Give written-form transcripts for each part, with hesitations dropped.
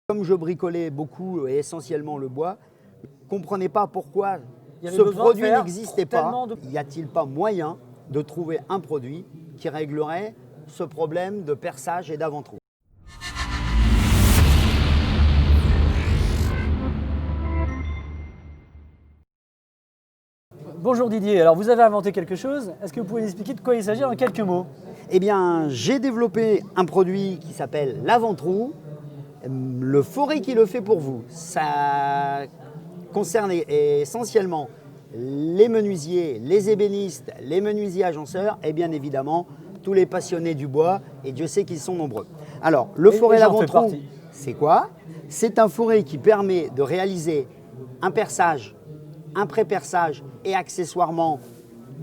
Comme je bricolais beaucoup et essentiellement le bois, je ne comprenais pas pourquoi Il y avait ce besoin de produit faire n'existait pas. tellement de- Y a-t-il pas moyen de trouver un produit qui réglerait ce problème de perçage et d'avant-trou? Bonjour Didier, alors vous avez inventé quelque chose, est-ce que vous pouvez nous expliquer de quoi il s'agit en quelques mots? Eh bien, j'ai développé un produit qui s'appelle l'avant-trou. Le forêt qui le fait pour vous, ça concerne essentiellement les menuisiers, les ébénistes, les menuisiers agenceurs et bien évidemment tous les passionnés du bois, et Dieu sait qu'ils sont nombreux. Alors, le forêt j'en fais l'avant-trou, partie. c'est quoi? C'est un forêt qui permet de réaliser un perçage, un pré-perçage et accessoirement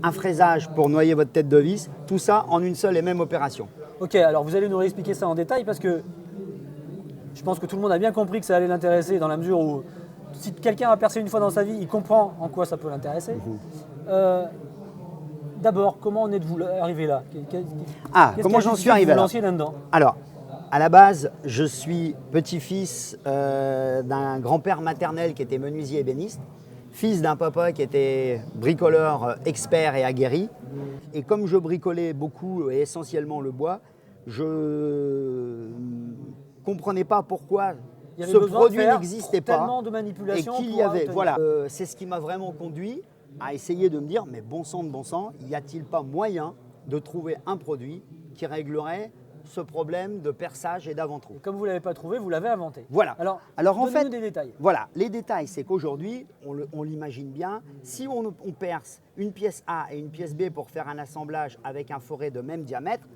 un fraisage pour noyer votre tête de vis, tout ça en une seule et même opération. Ok, alors vous allez nous réexpliquer ça en détail parce que je pense que tout le monde a bien compris que ça allait l'intéresser dans la mesure où si quelqu'un a percé une fois dans sa vie, il comprend en quoi ça peut l'intéresser. D'abord, comment en êtes-vous arrivé là? Qu'est-ce Comment qui a j'en justifié suis que arrivé vous là? lanciez là-dedans? Alors, à la base, je suis petit-fils d'un grand-père maternel qui était menuisier ébéniste, fils d'un papa qui était bricoleur expert et aguerri. Et comme je bricolais beaucoup et essentiellement le bois, je ne comprenais pas pourquoi Il y avait ce besoin de produit faire n'existait pas. tellement de Et manipulations qu'il pour y avait, obtenir. voilà, c'est ce qui m'a vraiment conduit à essayer de me dire, mais bon sang de bon sang, y a-t-il pas moyen de trouver un produit qui réglerait ce problème de perçage et d'avant-trou? Comme vous ne l'avez pas trouvé, vous l'avez inventé. Voilà. Alors en donnez-nous fait, des détails. voilà, les détails, c'est qu'aujourd'hui, on l'imagine bien, si on perce une pièce A et une pièce B pour faire un assemblage avec un forêt de même diamètre,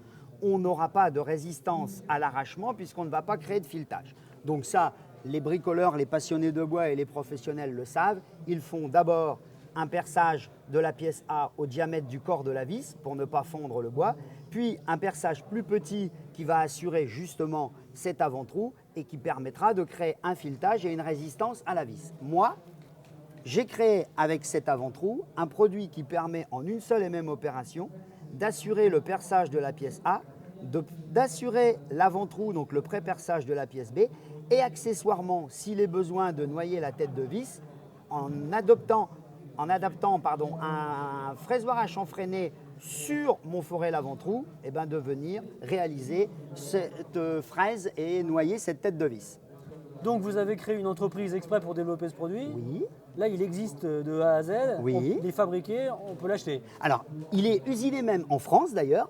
on n'aura pas de résistance à l'arrachement puisqu'on ne va pas créer de filetage. Donc ça, les bricoleurs, les passionnés de bois et les professionnels le savent. Ils font d'abord un perçage de la pièce A au diamètre du corps de la vis pour ne pas fondre le bois, puis un perçage plus petit qui va assurer justement cet avant-trou et qui permettra de créer un filetage et une résistance à la vis. Moi, j'ai créé avec cet avant-trou un produit qui permet en une seule et même opération d'assurer le perçage de la pièce A, d'assurer l'avant-trou, donc le pré-perçage de la pièce B, et accessoirement, s'il est besoin de noyer la tête de vis, en adaptant un fraisoir à chanfreiner sur mon forêt l'avant-trou, et de venir réaliser cette fraise et noyer cette tête de vis. Donc vous avez créé une entreprise exprès pour développer ce produit. Oui. Là, il existe de A à Z. Oui. Il est fabriqué, on peut l'acheter. Alors, il est usiné même en France d'ailleurs.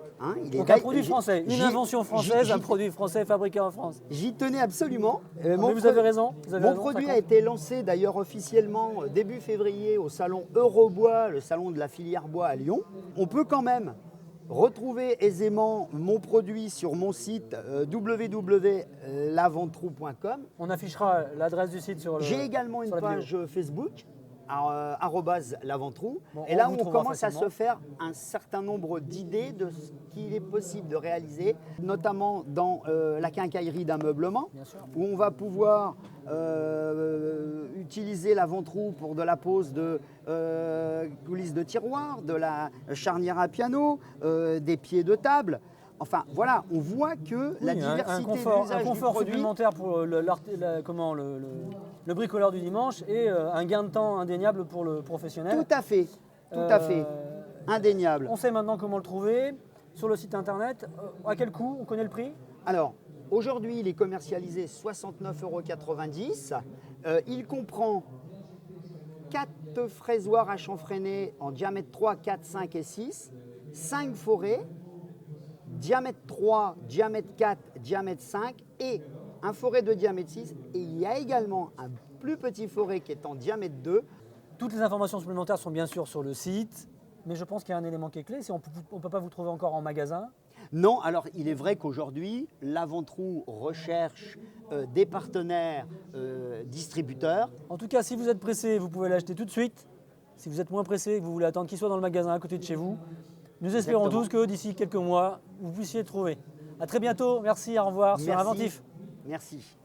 Donc un produit français, une invention française, un produit français fabriqué en France. J'y tenais absolument. Mais vous avez raison. Mon produit a été lancé d'ailleurs officiellement début février au salon Eurobois, le salon de la filière bois à Lyon. On peut quand même retrouver aisément mon produit sur mon site www.laventrou.com. On affichera l'adresse du site sur le. J'ai également une page Facebook, @laventrou. Bon, et là, vous on trouvera commence à facilement. se faire un certain nombre d'idées de ce qu'il est possible de réaliser, notamment dans la quincaillerie d'ameublement, Bien sûr. où on va pouvoir utiliser l'avant-trou pour de la pose de coulisses de tiroirs, de la charnière à piano, des pieds de table. Enfin, voilà, on voit que la diversité un d'usage du confort produit. supplémentaire pour le bricoleur du dimanche et un gain de temps indéniable pour le professionnel. Tout à fait, indéniable. On sait maintenant comment le trouver sur le site internet. À quel coût? On connaît le prix? Alors, aujourd'hui, il est commercialisé 69,90 €. Il comprend 4 fraisoirs à chanfreiner en diamètre 3, 4, 5 et 6, 5 forêts, diamètre 3, diamètre 4, diamètre 5 et un forêt de diamètre 6. Et il y a également un plus petit forêt qui est en diamètre 2. Toutes les informations supplémentaires sont bien sûr sur le site, mais je pense qu'il y a un élément qui est clé, c'est qu'on ne peut pas vous trouver encore en magasin. Non, alors il est vrai qu'aujourd'hui, l'Avent-Trou recherche des partenaires distributeurs. En tout cas, si vous êtes pressé, vous pouvez l'acheter tout de suite. Si vous êtes moins pressé et que vous voulez attendre qu'il soit dans le magasin à côté de chez vous, nous espérons tous que d'ici quelques mois, vous puissiez le trouver. À très bientôt, merci, au revoir sur Inventif. Merci.